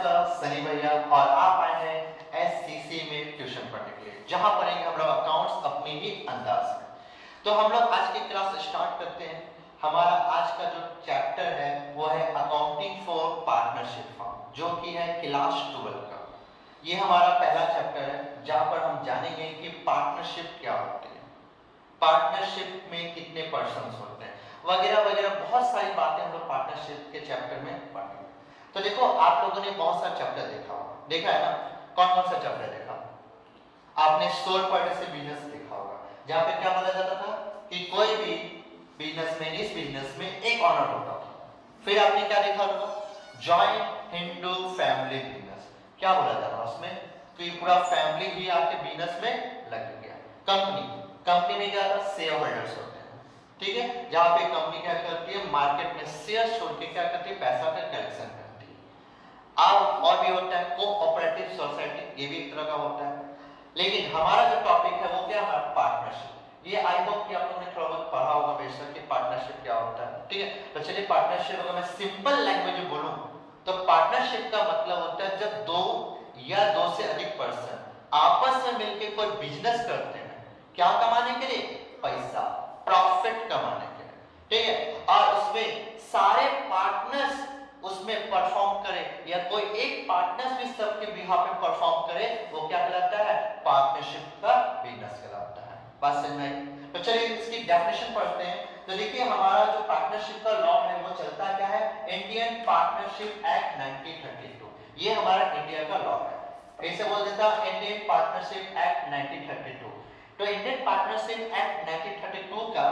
आपका सनी भैया और आप आए हैं एससीसी में ट्यूशन पढ़ने के लिए, जहां पढ़ेंगे हम लोग अकाउंट्स अपने ही अंदाज में। तो हम लोग आज की क्लास स्टार्ट करते हैं। हमारा आज का जो चैप्टर है वो है अकाउंटिंग फॉर पार्टनरशिप फर्म, जो कि है क्लास 12 का। ये हमारा पहला चैप्टर है जहां पर हम जानेंगे कि पार्टनरशिप क्या होती है, पार्टनरशिप में कितने पर्सन्स होते हैं, वगैरह वगैरह बहुत सारी बातें हम लोग पार्टनरशिप के चैप्टर में पढ़ेंगे। तो देखो, आप लोगों ने बहुत सारा चैप्टर देखा है ना? कौन कौन सा चैप्टर देखा? आपने सोल प्रोप्राइटरशिप बिजनेस देखा होगा, जहाँ पे क्या बोला जाता था कि कोई भी बिजनेस में, इस बिजनेस में एक ऑनर होता था। फिर आपने क्या देखा होगा? Joint Hindu family business. क्या बोला जाता है उसमें? तो ये पूरा फैमिली भी आपके बिजनेस में लग गया। कंपनी में क्या था? शेयर होल्डर्स होते हैं, ठीक है, जहाँ पे कंपनी क्या करती है, मार्केट में शेयर छोड़ के क्या करती है, पैसा का कलेक्शन करती है। अब और भी होता है कोऑपरेटिव सोसाइटी, ये भी एक तरह का होता है। लेकिन हमारा जो टॉपिक है वो क्या है? पार्टनरशिप। ये आई होप कि आप लोगों ने थोड़ा बहुत पढ़ा होगा बेशक कि पार्टनरशिप क्या होता है, ठीक है। तो चलिए, पार्टनरशिप अगर मैं सिंपल लैंग्वेज में बोलूं तो पार्टनरशिप का मतलब होता है जब दो या दो से अधिक पर्सन आपस में मिलकर कोई बिजनेस करते हैं, क्या कमाने के लिए? पैसा, प्रॉफिट कमाने के लिए, ठीक है। और उसमें सारे पार्टनर्स उसमें परफॉर्म करे या कोई एक पार्टनर्स भी सबके बिहाफ पे परफॉर्म करे, वो क्या कहलाता है? पार्टनरशिप का बिजनेस कहलाता है। बात समझ में आई? तो चलिए इसकी डेफिनेशन पढ़ते हैं। तो देखिए, हमारा जो पार्टनरशिप का लॉ है वो चलता क्या है? Indian partnership act 1932। ये हमारा इंडिया का लॉ है। कैसे बोल देता? Indian partnership act 1932। तो इंडियन पार्टनरशिप एक्ट 1932 का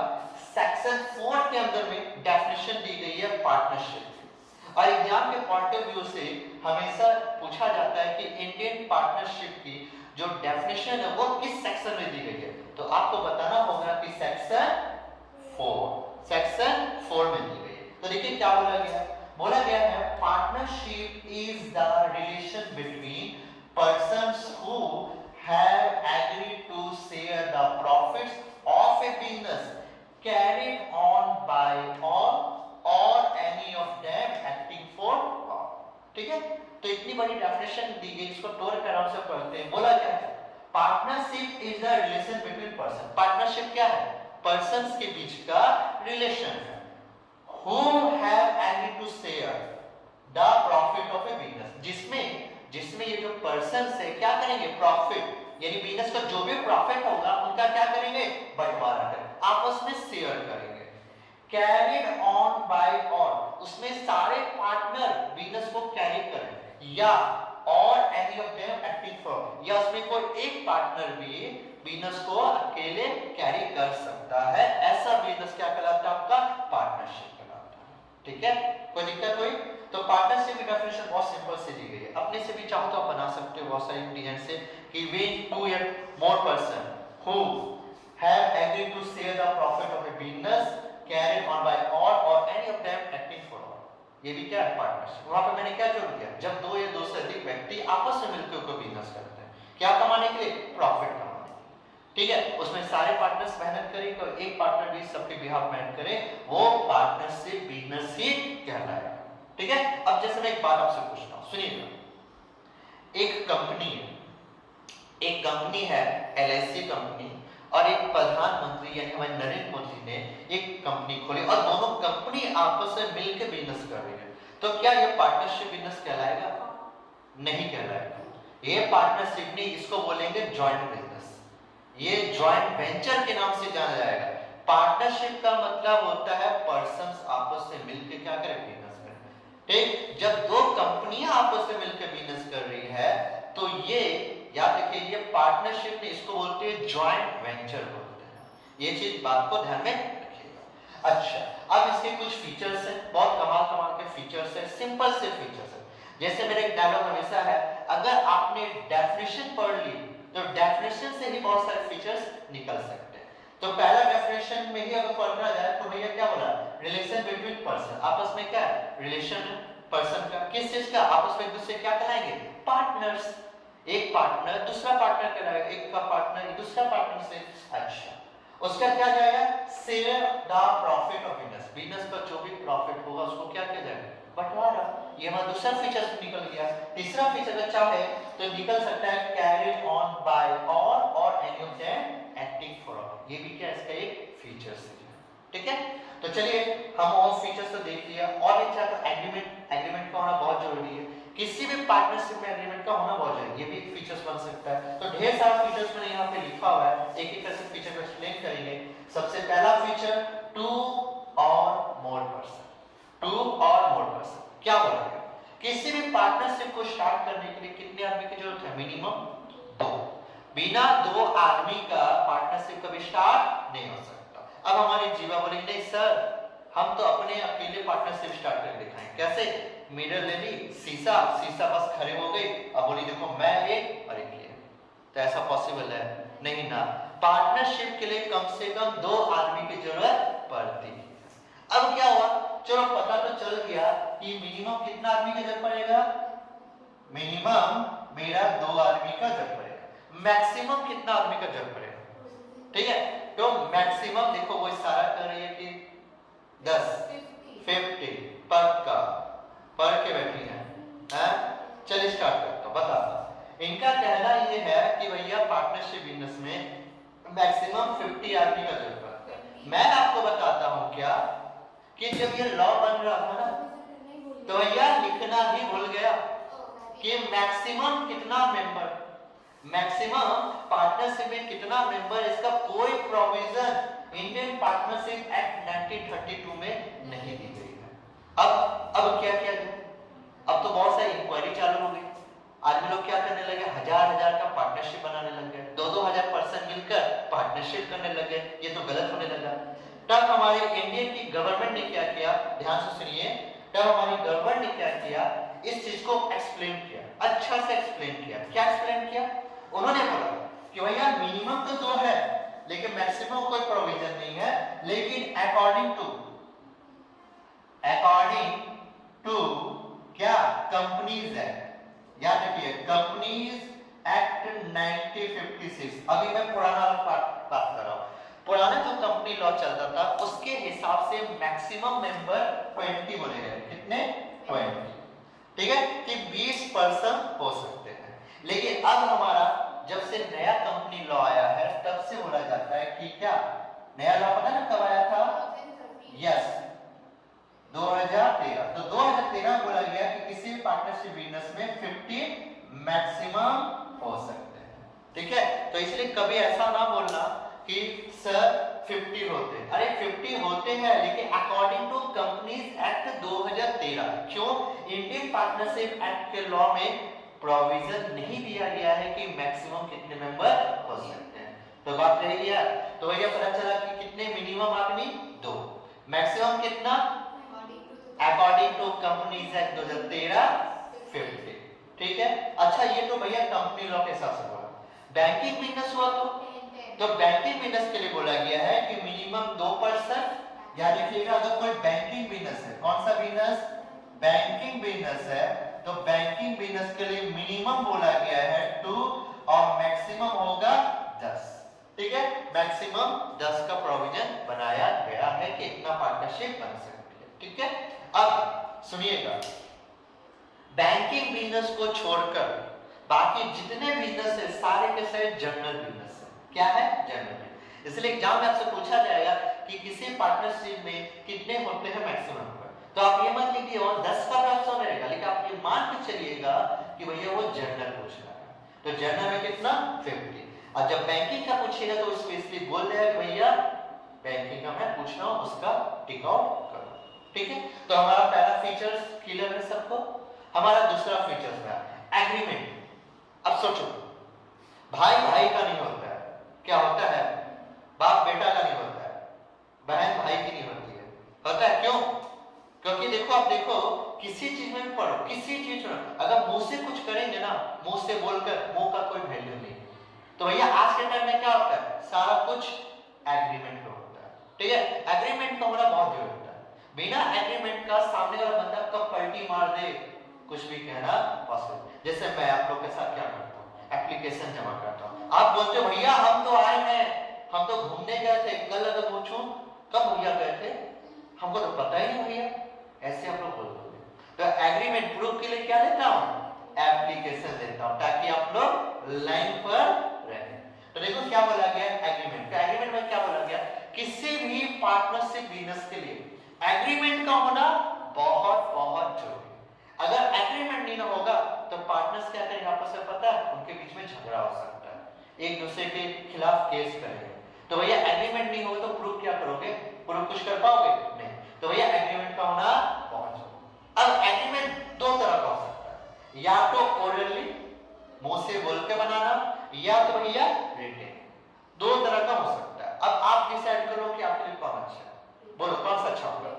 सेक्शन 4 के अंदर में डेफिनेशन दी गई है पार्टनरशिप। और एग्जाम के पॉइंट ऑफ व्यू से हमेशा पूछा जाता है कि इंडियन पार्टनरशिप की जो डेफिनेशन है वो किस सेक्शन में दी गई है। तो आपको बताना होगा कि सेक्शन 4 में दी गई है। तो देखिए क्या बोला गया है? बोला गया है partnership is the relation between persons who have agreed to share the profits of a business carried on by all और any of them acting for all, ठीक है। तो इतनी बड़ी डेफिनेशन दी गई, इसको तोड़ कर आराम से पढ़ते हैं। बोला क्या है? Partnership is the relation between person. Partnership क्या है? पर्सन्स के बीच का रिलेशन है। Who have agreed to share the profit of a business, जिसमें ये जो पर्सन्स है क्या करेंगे? प्रॉफिट, यानी बिजनेस का जो भी प्रॉफिट होगा उनका क्या करेंगे? बंटवारा करेंगे, आपस में शेयर करेंगे। कैरिड ऑन बाय ऑल, उसमें सारे पार्टनर बिजनेस को कैरी करें, या और any of them acting for, या उसमें कोई एक पार्टनर भी बिजनेस को अकेले कैरी कर सकता है। ऐसा बिजनेस क्या कहलाता है? आपका पार्टनरशिप कहलाता है, ठीक है। कोई दिक्कत हुई? तो पार्टनरशिप की डेफिनेशन बहुत सिंपल से दी गई है। अपने से भी चाहो तो आप बना सकते हो बहुत सारी इंटेलिजेंट से कि व्हेन टू या more person who have agreed to share the profit of a business carried on by all or any of them acting for all, ये भी क्या है? पार्टनरशिप। वहां पे मैंने क्या जोड़ दिया? जब दो या दो से अधिक व्यक्ति आपस में मिलकर कोई बिजनेस करते हैं, क्या कमाने के लिए? प्रॉफिट कमाने के लिए, ठीक है। उसमें सारे पार्टनर्स मेहनत करें और एक पार्टनर भी सबके बिहाफ मेहनत करे, वो पार्टनरशिप बिजनेस ही कहलाएगा, ठीक है। अब जैसे मैं एक बात आपसे पूछता हूं, सुनिएगा। एक कंपनी है LIC कंपनी, और एक प्रधानमंत्री यानी हमारे नरेंद्र मोदी ने एक कंपनी खोली और दोनों कंपनी आपस में मिलकर बिजनेस कर रही है। तो क्या ये पार्टनरशिप बिजनेस कहलाएगा? नहीं कहलाएगा। ये पार्टनरशिप नहीं, इसको बोलेंगे जॉइंट बिजनेस। ये जॉइंट वेंचर के नाम से जाना जाएगा। पार्टनरशिप का मतलब होता है पर्सन्स आपस में मिलकर क्या करें? बिजनेस करें, ठीक। जब दो कंपनियां आपस में मिलकर बिजनेस कर रही है तो ये याद रखिए, ये पार्टनरशिप नहीं, इसको बोलते हैं जॉइंट वेंचर बोलते हैं। ये चीज बात को ध्यान में रखिएगा। अच्छा, अब इसके कुछ फीचर्स हैं, बहुत कमाल के फीचर्स हैं, सिंपल से फीचर्स हैं। जैसे मेरा एक डायलॉग हमेशा है, अगर आपने डेफिनेशन पढ़ ली तो डेफिनेशन से ही बहुत सारे फीचर्स निकल सकते हैं। तो पहला डेफिनेशन में ही अगर पढ़ना जाए तो भैया क्या बोला? रिलेशन बिटवीन पर्सन, आपस में क्या है? रिलेशन है पर्सन का। किस चीज का? आपस में एक दूसरे क्या कहलाएंगे? पार्टनर्स। एक पार्टनर दूसरा पार्टनर कहलाएगा, एक का पार्टनर दूसरा पार्टनर से। अच्छा, उसका क्या जाएगा? Share the profit of business, business का जो भी प्रॉफिट होगा उसको क्या किया जाएगा? बंटवारा। ये हमारा दूसरा फीचर निकल गया। तीसरा फीचर अच्छा है तो निकल सकता है कैरिड ऑन बाय और any of them acting for all. ये भी क्या इसका एक फीचर है। ठीक है, तो चलिए हम और फीचर्स तो देख लिया। और एक क्या एग्रीमेंट का होना बहुत जरूरी है। किसी भी पार्टनरशिप में एग्रीमेंट का होना बहुत जरूरी है। ये भी एक फीचर्स बन सकता है। तो ढेर सारे फीचर्स मैंने यहाँ पे लिखा हुआ है, एक एक करके फीचर को एक्सप्लेन करेंगे। सबसे पहला फीचर टू और मोर पर्सन। टू और मोर पर्सन क्या बोला गया? किसी भी पार्टनरशिप को स्टार्ट करने के लिए कितने आदमी की जरूरत है? मिनिमम 2। बिना 2 आदमी का पार्टनरशिप कभी स्टार्ट नहीं हो सकता। अब हमारी जीवा बोलेगी नहीं सर, हम तो अपने अकेले पार्टनरशिप स्टार्ट करके दिखाएंगे। कैसे? मिरर ले ली, शीशा बस खड़े हो गए, अब बोली देखो मैं एक और एक ये। तो ऐसा पॉसिबल है नहीं ना। पार्टनरशिप के लिए कम से कम 2 आदमी की जरूरत पड़ती है। अब क्या हुआ, चलो पता तो चल गया कि मिनिमम कितना आदमी का जरूरत पड़ेगा। मिनिमम मेरा 2 आदमी का जरूरत पड़ेगा। मैक्सिमम कितना आदमी का जरूरत पड़ेगा? ठीक है, तो मैक्सिमम देखो वो इशारा कर रही है कि 10 50 पर के बैठी है। चलिए स्टार्ट करता हूं, बताता हूं। इनका कहना ये है कि भैया पार्टनरशिप बिजनेस में मैक्सिमम 50 आदमी का जरूरत है। मैं आपको बताता हूं क्या कि जब ये लॉ बन रहा था ना तो भैया लिखना ही भूल गया कि मैक्सिमम कितना मेंबर, मैक्सिमम पार्टनरशिप में कितना मेंबर, इसका कोई प्रोविजन इंडियन पार्टनरशिप एक्ट 1932 में नहीं दी गई है। अब क्या किया जाए? अब तो बहुत सारी इंक्वायरी चालू हो गई। आदमी लोग क्या करने लगे, हजार का पार्टनरशिप बनाने लग गए। 2-2 पर्सन मिलकर पार्टनरशिप करने लगे। ये तो गलत होने लगा। तब हमारे इंडियन की गवर्नमेंट ने क्या किया, ध्यान से सुनिए। तब हमारी गवर्नमेंट ने क्या किया, इस चीज को एक्सप्लेन किया, अच्छा से एक्सप्लेन किया। क्या एक्सप्लेन किया? उन्होंने बोला कि भैया मिनिमम तो 2 है लेकिन मैक्सिमम कोई प्रोविजन नहीं है, लेकिन अकॉर्डिंग टू क्या कंपनीज एक्ट, याद रखिए कंपनीज एक्ट 1956। अभी मैं पुराना बात कर रहा हूं। पुराना जो कंपनी लॉ चलता था उसके हिसाब से मैक्सिमम मेंबर 20 बोले गए। कितने? 20। ठीक है, कि 20 पर्सन हो सकते हैं। लेकिन अब हमारा जब से नया कंपनी लॉ आया है तब से बोला जाता है कि क्या नया लॉ पता ना कब आया था? यस, 2013। तो 2013 बोला गया कि किसी भी पार्टनरशिप बिजनेस में 50 मैक्सिमम हो सकते हैं। ठीक है, तो इसलिए कभी ऐसा ना बोलना कि सर 50 होते हैं। अरे 50 होते हैं लेकिन अकॉर्डिंग टू कंपनीज एक्ट 2013। क्यों? इंडियन पार्टनरशिप एक्ट के लॉ में प्रोविजन नहीं दिया गया है कि मैक्सिमम कितने मेंबर हो सकते हैं। तो बात रही है। तो भैया पता चला कि कितने मिनिमम आदमी? 2। मैक्सिमम कितना? According to companies act 2013 50। ठीक है, अच्छा ये तो भैया कंपनी लॉ के हिसाब से बोला। बैंकिंग बिजनेस हुआ तो बैंकिंग बिजनेस के लिए बोला गया है कि मिनिमम 2 पर्सन। याद रखिएगा, अगर कोई बैंकिंग बिजनेस है, कौन सा बिजनेस? बैंकिंग बिजनेस है, तो बैंकिंग बिजनेस के लिए मिनिमम बोला गया है 2 और मैक्सिमम होगा 10। ठीक है, मैक्सिमम 10 का प्रोविजन बनाया गया है कि इतना पार्टनरशिप बन सकती है। ठीक है, अब सुनिएगा, बैंकिंग बिजनेस को छोड़कर बाकी जितने बिजनेस है सारे के सारे जनरल बिजनेस है। क्या है? जनरल। इसलिए एग्जाम में आपसे पूछा जाएगा कि किसी पार्टनरशिप में कितने होते हैं मैक्सिमम पर, तो आप ये मत लिखिए और 10 का ऑप्शन रहेगा, लेकिन आप ये मान के चलिएगा कि भैया वो जनरल पूछ रहा है। तो जनरल में कितना? 50। और जब बैंकिंग का पूछेगा तो स्पेशली बोल देगा भैया बैंकिंग का मैं पूछ रहा हूं, उसका टिक आउट करो। ठीक है, तो हमारा पहला फीचर्स क्लियर है सबको। हमारा दूसरा फीचर्स है एग्रीमेंट। अब सोचो, भाई भाई का नहीं होता है, क्या होता है? बाप बेटा का नहीं होता है, बहन भाई की नहीं होती है। होता है क्यों? क्योंकि देखो, आप देखो किसी चीज में पढ़ो, किसी चीज में अगर मुंह से कुछ करेंगे ना, मुंह से बोलकर, मुंह का कोई वैल्यू नहीं। तो भैया आज के टाइम में क्या होता है? सारा कुछ एग्रीमेंट पे होता है। ठीक है, एग्रीमेंट का होना बहुत जरूरी होता है। बिना एग्रीमेंट का सामने वाला बंदा कब पलटी मार दे कुछ भी कहना पॉसिबल। जैसे मैं आप लोग के साथ क्या करता हूँ, एप्लीकेशन जमा करता हूँ, आप बोलते हो भैया हम तो आए हैं, हम तो घूमने गए थे। कल अगर पूछूं कब भैया गए थे, हमको तो पता ही नहीं भैया, ऐसे आप लोग बोल दोगे। तो एग्रीमेंट प्रूफ के लिए क्या लेता हूं, एप्लीकेशन लेता हूं, ताकि आप लोग लाइन पर रहें। तो देखो क्या बोला गया एग्रीमेंट। तो एग्रीमेंट में क्या बोला गया, किसी भी पार्टनरशिप बिजनेस के लिए एग्रीमेंट का होना बहुत बहुत जरूरी है। अगर एग्रीमेंट नहीं होगा तो पार्टनर्स क्या करेंगे आपस में, पता है, उनके बीच में झगड़ा हो सकता है, एक दूसरे के खिलाफ केस करेंगे। तो भैया एग्रीमेंट नहीं होगा तो प्रूफ क्या करोगे, प्रूफ कुछ कर पाओगे नहीं। तो भैया एग्रीमेंट का होना बहुत जरूरी। अब एग्रीमेंट दो तरह का हो सकता है, या तो ओरली मुंह से बोल के बनाना, या तो भैया रिटेन, दो तरह का हो सकता है। अब आप डिसाइड करो कि आपके लिए कौन अच्छा है, बोलो कौन सा अच्छा होगा।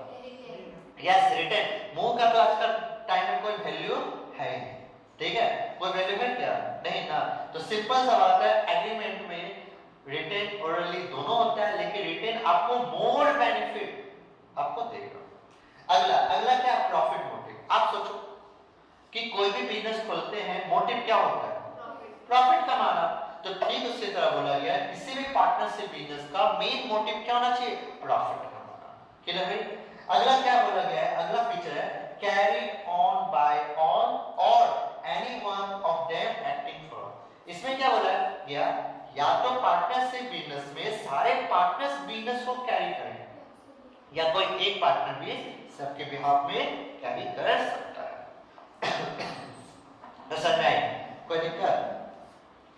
यस रिटेन, मुंह का तो आजकल टाइम में कोई वैल्यू है ही नहीं, ठीक है, कोई वैल्यू है क्या, नहीं ना। तो सिंपल सा बात है, एग्रीमेंट में रिटेन ओरली दोनों होता है, लेकिन रिटेन आपको मोर बेनिफिट आपको देगा। अगला अगला क्या, प्रॉफिट मोटिव। आप सोचो कि कोई भी बिजनेस खोलते हैं, मोटिव क्या होता है, प्रॉफिट कमाना। तो ठीक उसी तरह बोला गया है, किसी भी पार्टनरशिप बिजनेस का मेन मोटिव क्या होना चाहिए, प्रॉफिट कमाना। क्लियर है। अगला क्या बोला गया है, अगला फीचर है कैरी ऑन बाय ऑल और any one of them acting for. इसमें क्या बोला गया, या तो पार्टनरशिप बिजनेस में सारे पार्टनर्स बिजनेस को कैरी करें, या कोई एक पार्टनर भी सबके बिहाफ में कैरी कर सकता है। तो समझ में आई, कोई दिक्कत।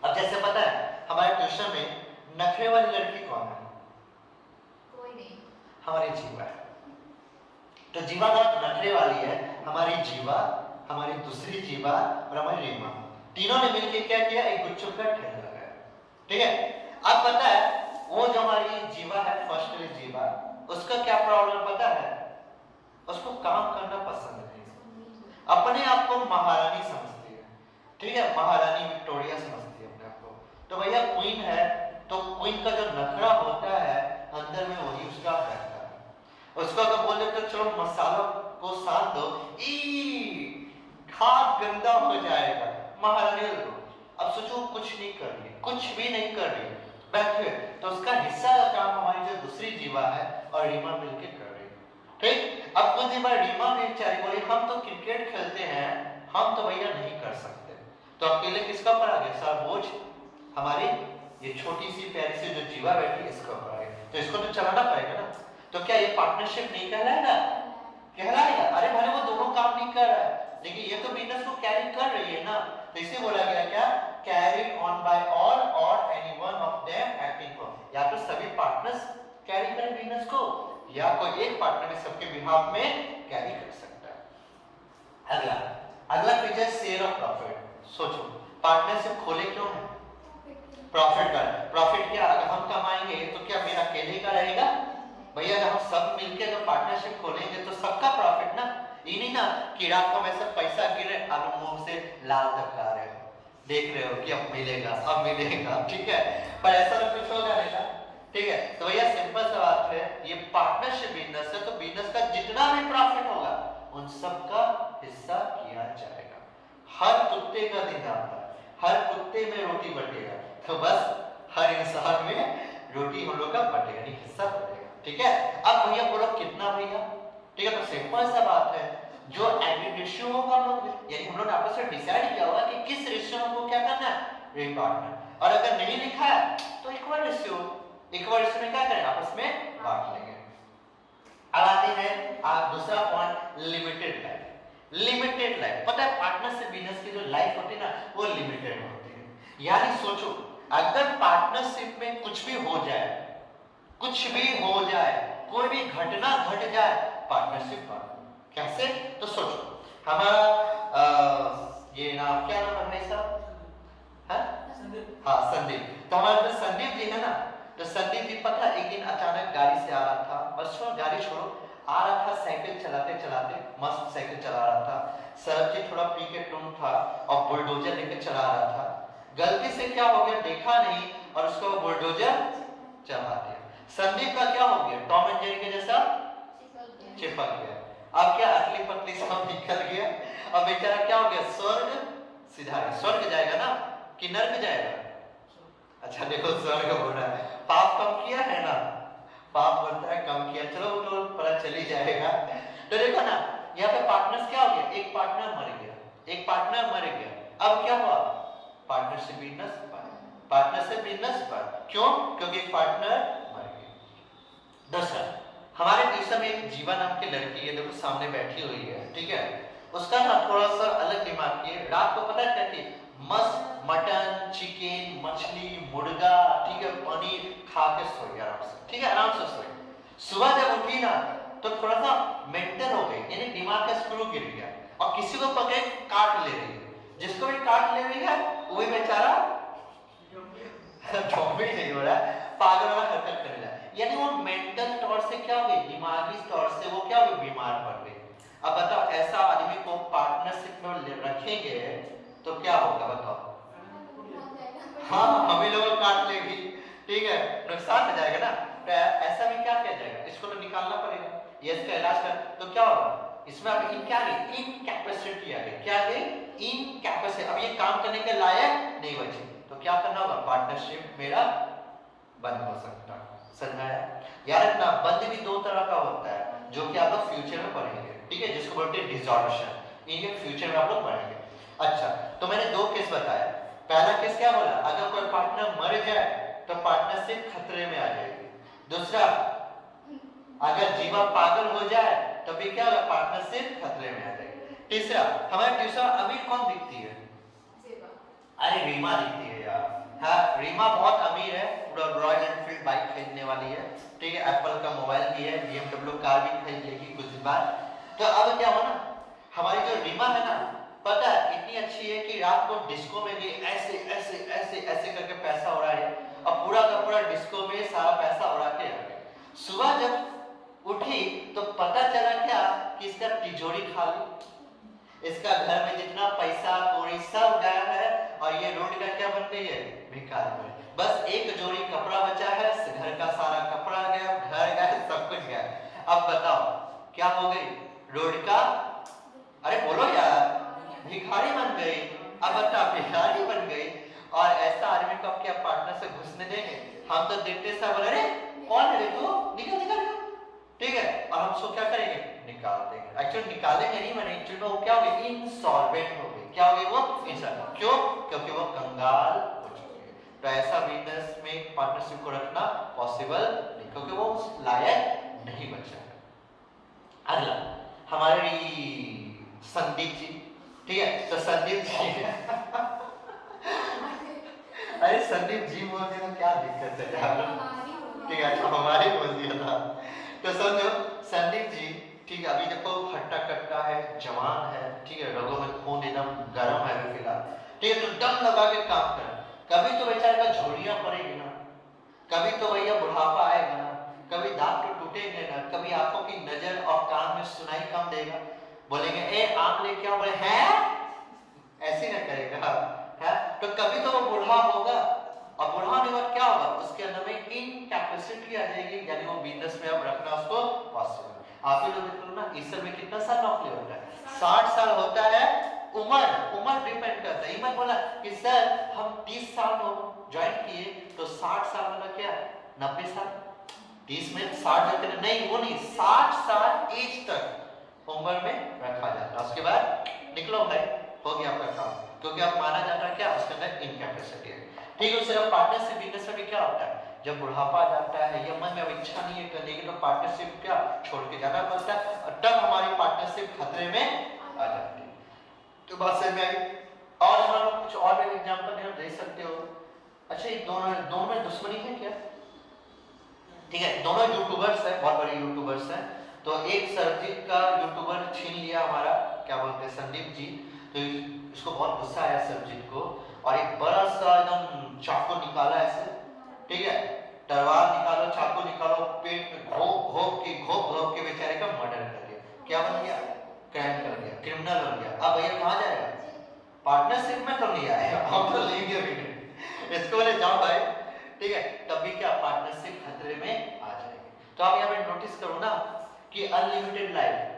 अब जैसे पता है हमारे ट्यूशन में नखरे वाली लड़की कौन है, कोई नहीं, हमारी जीवा है। तो जीवा बहुत नखरे वाली है, हमारी जीवा, हमारी दूसरी जीवा और हमारी रीमा, तीनों ने मिलकर क्या किया, एक गुच्छों का ठेला लगाया, ठीक है। अब पता है वो जो हमारी जीवा है, फर्स्ट वाली जीवा, उसका क्या प्रॉब्लम पता है, उसको काम करना पसंद नहीं, अपने आप को महारानी समझती है, ठीक है, महारानी विक्टोरिया समझती है अपने आप को। तो भैया क्वीन है, तो क्वीन का जो नखरा होता है अंदर में वही उसका रहता है। उसको अगर बोल देते तो चलो मसालों को सान दो, हाथ गंदा हो जाएगा, महारानी को। अब सोचो कुछ नहीं कर रही, कुछ भी नहीं कर रही, बैठे, तो उसका हिस्सा का काम हमारी जो दूसरी जीवा है और रीमा मिलकर कर रही, ठीक। अब कुछ दिन बाद रीमा ने बेचारी बोली, हम तो क्रिकेट खेलते हैं, हम तो भैया नहीं कर सकते। तो अकेले किसका ऊपर आ गया, सारा बोझ हमारी ये छोटी सी प्यारी सी जो जीवा बैठी इसका ऊपर आ गया। तो इसको तो चलाना पड़ेगा ना। तो क्या ये पार्टनरशिप नहीं कहलाएगा, कहलाएगा। अरे भले वो दोनों काम नहीं कर रहा है, लेकिन ये तो बिजनेस को कैरी कर रही है ना। तो इसे बोला गया क्या, कैरी ऑन बाय ऑल और any one of them acting for. या तो सभी पार्टनर्स कैरी करें बिजनेस को, या कोई एक पार्टनर भी सबके बिहाफ में कैरी कर सकता है। अगला अगला फीचर शेयर ऑफ प्रॉफिट। सोचो पार्टनरशिप खोले क्यों है, प्रॉफिट का। प्रॉफिट क्या, अगर हम कमाएंगे तो क्या मेरा अकेले का रहेगा, भैया अगर हम सब मिलकर अगर पार्टनरशिप खोलेंगे तो सबका प्रॉफिट ना। ये नहीं ना कि रात को वैसे पैसा गिरे आप मुंह से लाल टपका रहे हो, देख रहे हो कि अब मिलेगा, अब मिलेगा, ठीक है, पर ऐसा तो कुछ होगा नहीं ना, ठीक है। तो भैया सिंपल सा बात है, ये पार्टनरशिप बिजनेस है, तो बिजनेस का जितना भी प्रॉफिट होगा उन सबका हिस्सा किया जाएगा। हर कुत्ते का दिन आता है, हर कुत्ते में रोटी बटेगा, तो बस हर इंसान में रोटी हम लोग का बटेगा, नहीं हिस्सा बटेगा, ठीक है। अब भैया बोलो कितना भैया, ठीक है। तो सिंपल सा बात है, जो एग्रीड रेशियो होगा हम लोग, यानी हम लोग आपस में डिसाइड किया होगा कि किस रेशियो में हमको क्या करना है, रेट बांटना है। और अगर नहीं लिखा है तो इक्वल रेशियो, इक्वल रेशियो में क्या करें, आपस में बांट लेंगे। अब आते हैं दूसरा point, limited life. Limited life, पता है पार्टनरशिप बिजनेस की जो लाइफ होती है ना, वो लिमिटेड होती है। यानी सोचो अगर पार्टनरशिप में कुछ भी हो जाए, कुछ भी हो जाए, कोई भी घटना घट जाए, पार्टनरशिप पर कैसे, तो सोचो हमारा ये नाम क्या नाम है भाई साहब, हाँ संदीप। तो हमारा जो संदीप जी है ना, तो संदीप जी पता एक दिन अचानक गाड़ी से आ रहा था, बस छोड़ो गाड़ी छोड़ो, आ रहा था साइकिल चलाते चलाते, मस्त साइकिल चला रहा था, सर जी थोड़ा पी के टून था और बुलडोजर लेके चला रहा था। गलती से क्या हो गया देखा नहीं और उसको बुलडोजर चला दिया। संदीप का क्या हो गया, टॉम एंड जेरी के जैसा चिपक गया। अब क्या अगली पतली सब निकल गया, अब बेचारा क्या हो गया, स्वर्ग सीधा है, स्वर्ग जाएगा ना कि नर्क जाएगा। अच्छा देखो स्वर्ग बोल रहा है, पाप कम किया है ना, पाप बोलता है कम किया, चलो तो पता चल ही जाएगा। तो देखो ना यहाँ पे पार्टनर्स क्या हो गया, एक पार्टनर मर गया, एक पार्टनर मर गया, अब क्या हुआ, पार्टनरशिप इन नस्पायर, पार्टनरशिप इन नस्पायर, क्यों, क्योंकि एक पार्टनर मर गया। दूसरा, हमारे ट्यूशन में एक जीवा नाम की लड़की है, देखो सामने बैठी हुई है, ठीक है, उसका ना थोड़ा सा अलग दिमाग की है, रात को पता है क्या की, मस्त मटन, चिकन, मछली, मुर्गा, ठीक है, पनीर खा के सो गया आराम से, ठीक है, आराम से सोई। सुबह जब उठी ना तो थोड़ा सा मेंटल हो गई, यानी दिमाग का स्क्रू गिर गया और किसी को पकड़ काट ले रही है, जिसको भी काट ले रही है वही बेचारा ज़ॉम्बी नहीं हो रहा है, पागल वाला हरकत कर रहा है, यानी वो मेंटल तौर से क्या हो गई, दिमागी तौर से वो क्या हो गई, बीमार पड़ गई। अब बताओ ऐसा आदमी को पार्टनरशिप में रखेंगे तो क्या होगा बताओ, हाँ हमें लोग काट लेगी, ठीक है, नुकसान हो जाएगा ना, तो ऐसा में क्या किया जाएगा, इसको तो निकालना पड़ेगा, ये इसका इलाज कर, तो क्या होगा, इसमें अब क्या गई, इनकैपेसिटी आ गई, क्या गई, इनकैपेसिटी, अब ये काम करने के लायक नहीं बची, तो क्या करना होगा, पार्टनरशिप मेरा बंद हो सकता है, समझ आया। याद रखना बंद भी दो तरह का होता है, जो कि आप लोग फ्यूचर में पढ़ेंगे, ठीक है, जिसको बोलते हैं डिसऑर्डर, इनके फ्यूचर में आप लोग पढ़ेंगे। अच्छा, तो मैंने दो केस बताया, पहला केस क्या बोला, अगर कोई पार्टनर मर जाए तो पार्टनरशिप खतरे में आ जाएगी, दूसरा अगर जीवा पागल हो जाए तो भी क्या होगा, पार्टनरशिप खतरे में आ जाएगी, तीसरा हमारे ट्यूशन अमीर कौन दिखती है, अरे रीमा दिखती है यार, हाँ रीमा बहुत अमीर है, पूरा रॉयल एनफील्ड बाइक खरीदने वाली है, ठीक है, एप्पल का मोबाइल भी है, BMW कार भी खरीद लेगी कुछ दिन बाद। तो अब क्या हुआ ना, हमारी जो रीमा है ना, पता है इतनी अच्छी है कि रात को डिस्को में भी ऐसे ऐसे ऐसे ऐसे करके पैसा उड़ाए और पूरा का पूरा डिस्को में सारा पैसा उड़ा के आ गए। सुबह जब उठी तो पता चला क्या कि इसका तिजोरी खाली, इसका घर में जितना पैसा कौड़ी सब गया है और ये रोड का क्या बन गई है, भिखारी में, बस एक जोड़ी कपड़ा बचा है, घर का सारा कपड़ा गया, घर गया, सब कुछ गया। अब बताओ क्या हो गई, रोड का, अरे बोलो यार, भिखारी बन गई। अब बताओ भिखारी बन गई और ऐसा आदमी को आप क्या पार्टनर से घुसने देंगे, हम तो देखते सब बोले अरे कौन है तू, निकल निकल निकल, ठीक है, और हम उसको क्या करेंगे, निकाल देंगे, एक्चुअली निकालेंगे नहीं, मैंने एक्चुअली वो क्या हो गई, इनसॉल्वेंट हो गई, क्या हो गई वो, इंसॉल्वेंट, क्यों, क्योंकि वो कंगाल हो चुकी है। तो ऐसा बिजनेस में पार्टनरशिप को रखना पॉसिबल नहीं, क्योंकि वो उस लायक नहीं बचा है। अगला हमारे संदीप जी, ठीक है, तो संदीप जी अरे संदीप जी बोलते तो क्या दिक्कत है यार, ठीक है, अच्छा हमारी बोल दिया था। तो समझो संदीप जी, ठीक है, अभी देखो हट्टा कट्टा है, जवान है, ठीक है, रगों में खून एकदम गर्म है फिलहाल, ठीक है, तो दम लगा के काम कर, कभी तो बेचारे का झोलियां पड़ेगी ना, कभी तो भैया बुढ़ापा आएगा ना, कभी दांत तो टूटेंगे ना, कभी आंखों की नजर और कान में सुनाई कम देगा, बोलेंगे ए आंख ले क्या बोले हैं, ऐसे ना करेगा है, तो कभी तो वो बूढ़ा होगा और बूढ़ा होने के बाद क्या होगा, उसके अंदर में इनकैपेसिटी आ जाएगी, यानी वो बिजनेस में अब रखना उसको पॉसिबल। आप ही लोग देख लो ना, ईसर में कितना साल नौकरी होता है, 60 साल होता है, उम्र डिपेंड करता है, इमन बोला कि सर हम 30 साल ज्वाइन किए तो 60 साल मतलब क्या 90 साल, 30 में 60 होते नहीं, वो नहीं, 60 साल एज तक उम्र में रखा जाता है, उसके बाद निकलो भाई, हो गया आपका काम, क्योंकि आप माना जाता है क्या, उसके अंदर इनकैपेसिटी है, ठीक है। उससे पार्टनरशिप बिजनेस में भी क्या होता है, जब बुढ़ापा आ जाता है या मन में अब इच्छा नहीं है करने की, तो पार्टनरशिप क्या छोड़ के जाना पड़ता है और तब हमारी पार्टनरशिप खतरे में आ जाती है। तो बात समझ में आई, और हम लोग कुछ और भी एग्जांपल दे सकते हो। अच्छा ये दोनों में दुश्मनी है क्या, ठीक है, दोनों यूट्यूबर्स हैं, बहुत बड़े यूट्यूबर्स हैं, तो एक सरजीत का यूट्यूबर छीन लिया हमारा, क्या बोलते हैं, संदीप जी, तो इसको बहुत गुस्सा आया सरजीत को, और एक बड़ा सा एकदम चाकू निकाला ऐसे, ठीक है, तलवार निकालो, चाकू निकालो, पेट में घोप घोप के बेचारे का मर्डर कर दिया, क्या बन गया, क्राइम कर दिया, क्रिमिनल बन गया। अब भैया कहाँ जाएगा, पार्टनरशिप में तो नहीं आएगा, हम तो लेंगे भी नहीं, इसको बोले जाओ भाई, ठीक है, तभी क्या पार्टनरशिप खतरे में आ जाएगी। तो आप यहाँ पे नोटिस करो ना कि अनलिमिटेड लाइफ,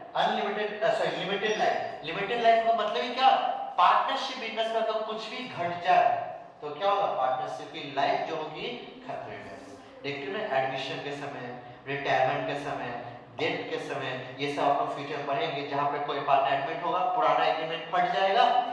लिमिटेड लाइफ का मतलब ही क्या, पार्टनरशिप बिजनेस में अगर कुछ भी घट जाए तो क्या होगा, पार्टनरशिप की लाइफ जो होगी खतरे में। देखते हो ना, एडमिशन के समय, रिटायरमेंट के समय, डेट के समय ये सब आप लोग फ्यूचर पढ़ेंगे, जहाँ पे कोई पार्टनर एडमिट होगा पुराना एग्रीमेंट फट जाएगा